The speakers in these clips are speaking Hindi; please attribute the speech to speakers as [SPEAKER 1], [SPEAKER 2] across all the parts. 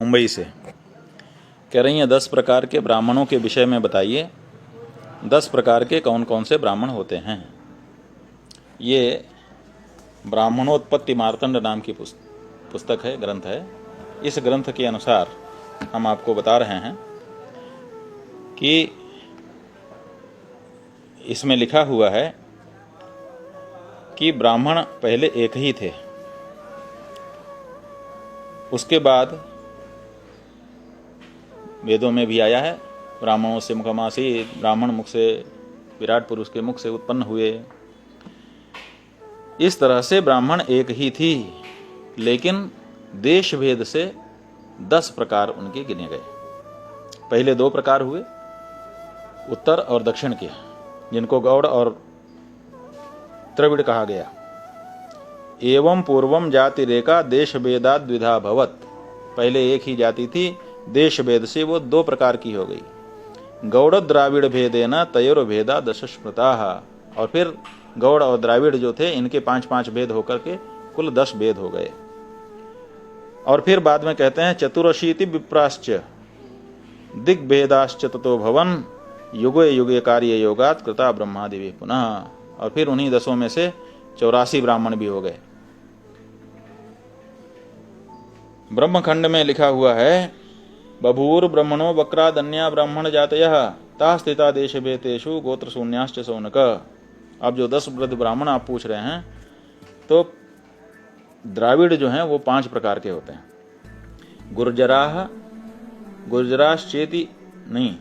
[SPEAKER 1] मुंबई से कह रही हैं 10 प्रकार के ब्राह्मणों के विषय में बताइए। 10 प्रकार के कौन कौन से ब्राह्मण होते हैं। ये ब्राह्मणोत्पत्ति मार्तंड नाम की पुस्तक है, ग्रंथ है। इस ग्रंथ के अनुसार हम आपको बता रहे हैं कि इसमें लिखा हुआ है कि ब्राह्मण पहले एक ही थे, उसके बाद वेदों में भी आया है ब्राह्मणों से मुखमासी, ब्राह्मण मुख से, विराट पुरुष के मुख से उत्पन्न हुए। इस तरह से ब्राह्मण एक ही थी, लेकिन देश भेद से 10 प्रकार उनके गिने गए। पहले 2 प्रकार हुए, उत्तर और दक्षिण के, जिनको गौड़ और द्रविड़ कहा गया। एवं पूर्वम जाति रेखा देश भेदाद द्विधा भवत। पहले एक ही जाति थी, देश भेद से वो 2 प्रकार की हो गई। गौड़ द्राविड़ भेदेन तयोर भेदा दश स्मृता। और फिर गौड़ और द्राविड़ जो थे, इनके 5-5 भेद होकर के कुल 10 भेद हो गए। और फिर बाद में कहते हैं चतुरशीति विप्राश्च दिग्भेदाश्च ततो भवन युगे युगे कार्य योगात कृता ब्रह्मादिवे पुनः। और फिर उन्हीं 10 में से 84 ब्राह्मण भी हो गए। ब्रह्मखंड में लिखा हुआ है बभूर ब्रह्मणो वक्रादन्या ब्राह्मण जातयः ता स्थिता देश भेतेषु गोत्र शून्याश्च सौनक। अब जो 10 वृद्ध ब्राह्मण आप पूछ रहे हैं, तो द्राविड़ जो हैं वो 5 प्रकार के होते हैं। गुर्जराश्चेति नहीं,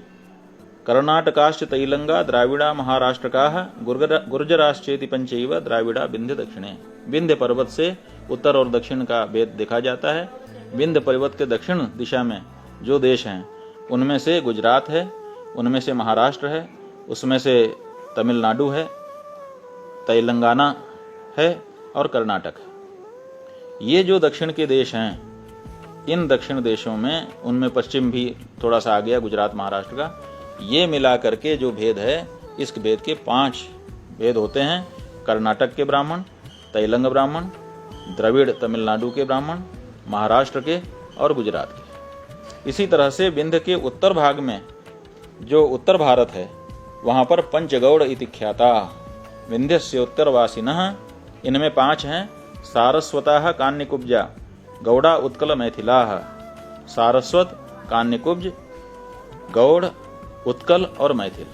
[SPEAKER 1] कर्णाटकाश्च तैलंगा द्राविड़ा महाराष्ट्रकाः गुर्जराश्चेति पंचैव द्राविड़ा विंध्य दक्षिणे। विंध्य पर्वत से उत्तर और दक्षिण का भेद देखा जाता है। विंध्य पर्वत के दक्षिण दिशा में जो देश हैं, उनमें से गुजरात है, उनमें से महाराष्ट्र है, उसमें से तमिलनाडु है, तेलंगाना है और कर्नाटक है। ये जो दक्षिण के देश हैं, इन दक्षिण देशों में, उनमें पश्चिम भी थोड़ा सा आ गया, गुजरात महाराष्ट्र का, ये मिला करके जो भेद है, इस भेद के 5 भेद होते हैं। कर्नाटक के ब्राह्मण, तेलंग ब्राह्मण, द्रविड़ तमिलनाडु के ब्राह्मण, महाराष्ट्र के और गुजरात के। इसी तरह से विंध्य के उत्तर भाग में जो उत्तर भारत है, वहां पर पंचगौड़ इति ख्याता विंध्यस्य उत्तरवासिनः। इनमें 5 हैं। सारस्वतः कान्यकुब्जा गौड़ा उत्कल मैथिलाः। सारस्वत, कान्यकुब्ज, गौड़, उत्कल और मैथिल।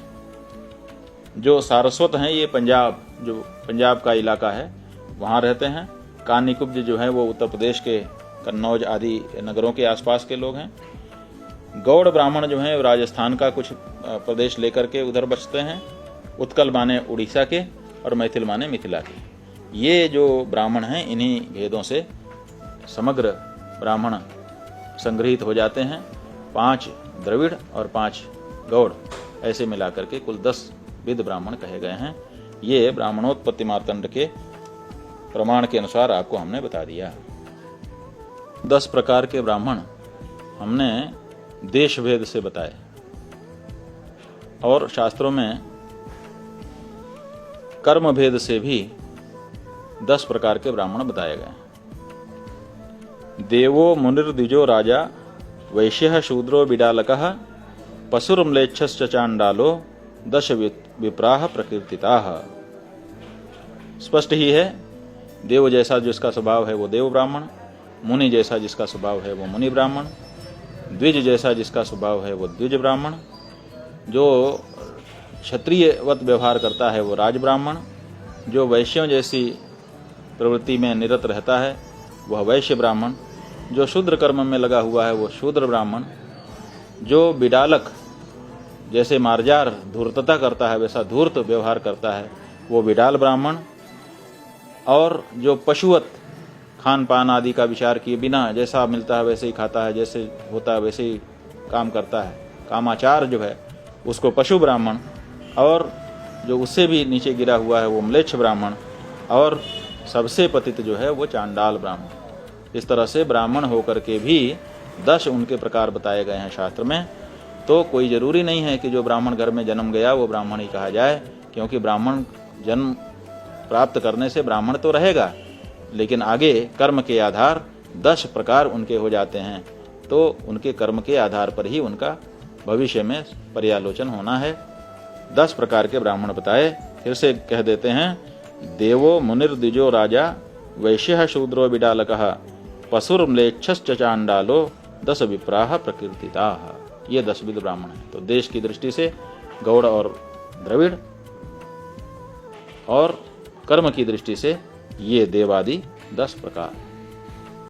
[SPEAKER 1] जो सारस्वत हैं ये जो पंजाब का इलाका है, वहां रहते हैं। कान्यकुब्ज जो है वो उत्तर प्रदेश के कन्नौज आदि नगरों के आसपास के लोग हैं। गौड़ ब्राह्मण जो हैं राजस्थान का कुछ प्रदेश लेकर के उधर बसते हैं। उत्कल माने उड़ीसा के और मैथिल माने मिथिला के। ये जो ब्राह्मण हैं, इन्हीं भेदों से समग्र ब्राह्मण संग्रहित हो जाते हैं। 5 द्रविड़ और 5 गौड़, ऐसे मिलाकर के कुल 10 विध ब्राह्मण कहे गए हैं। ये ब्राह्मणोत्पत्ति मार्तंड के प्रमाण के अनुसार आपको हमने बता दिया। 10 प्रकार के ब्राह्मण हमने देश भेद से बताए, और शास्त्रों में कर्म भेद से भी 10 प्रकार के ब्राह्मण बताए गए। देवो मुनिर्द्विजो राजा वैश्यः शूद्रो बिडालकः पशुर्म्लेच्छश्च चांडालो 10 विप्राः प्रकीर्तिताः। स्पष्ट ही है, देव जैसा जिसका स्वभाव है वो देव ब्राह्मण, मुनि जैसा जिसका स्वभाव है वो मुनि ब्राह्मण, द्विज जैसा जिसका स्वभाव है वो द्विज ब्राह्मण, जो क्षत्रियवत व्यवहार करता है वो राज ब्राह्मण, जो वैश्यों जैसी प्रवृत्ति में निरत रहता है वह वैश्य ब्राह्मण, जो शूद्र कर्म में लगा हुआ है वो शूद्र ब्राह्मण, जो बिडालक जैसे मार्जार धूर्तता करता है वैसा धूर्त व्यवहार करता है वो बिडाल ब्राह्मण, और जो पशुवत खान पान आदि का विचार किए बिना जैसा मिलता है वैसे ही खाता है, जैसे होता है वैसे ही काम करता है, कामाचार जो है उसको पशु ब्राह्मण, और जो उससे भी नीचे गिरा हुआ है वो म्लेच्छ ब्राह्मण, और सबसे पतित जो है वो चांडाल ब्राह्मण। इस तरह से ब्राह्मण होकर के भी 10 उनके प्रकार बताए गए हैं शास्त्र में। तो कोई जरूरी नहीं है कि जो ब्राह्मण घर में जन्म गया वो ब्राह्मण ही कहा जाए, क्योंकि ब्राह्मण जन्म प्राप्त करने से ब्राह्मण तो रहेगा, लेकिन आगे कर्म के आधार 10 प्रकार उनके हो जाते हैं। तो उनके कर्म के आधार पर ही उनका भविष्य में पर्यालोचन होना है। 10 प्रकार के ब्राह्मण बताए, फिर से कह देते हैं। देवो मुनिर्द्विजो राजा वैश्यः शूद्रो बिडालकः पशुर्म्लेच्छश्च चांडालो 10 विप्राः प्रकीर्तिताः। ये 10 विध ब्राह्मण हैं। तो देश की दृष्टि से गौड़ और द्रविड़, और कर्म की दृष्टि से ये देवादि 10 प्रकार।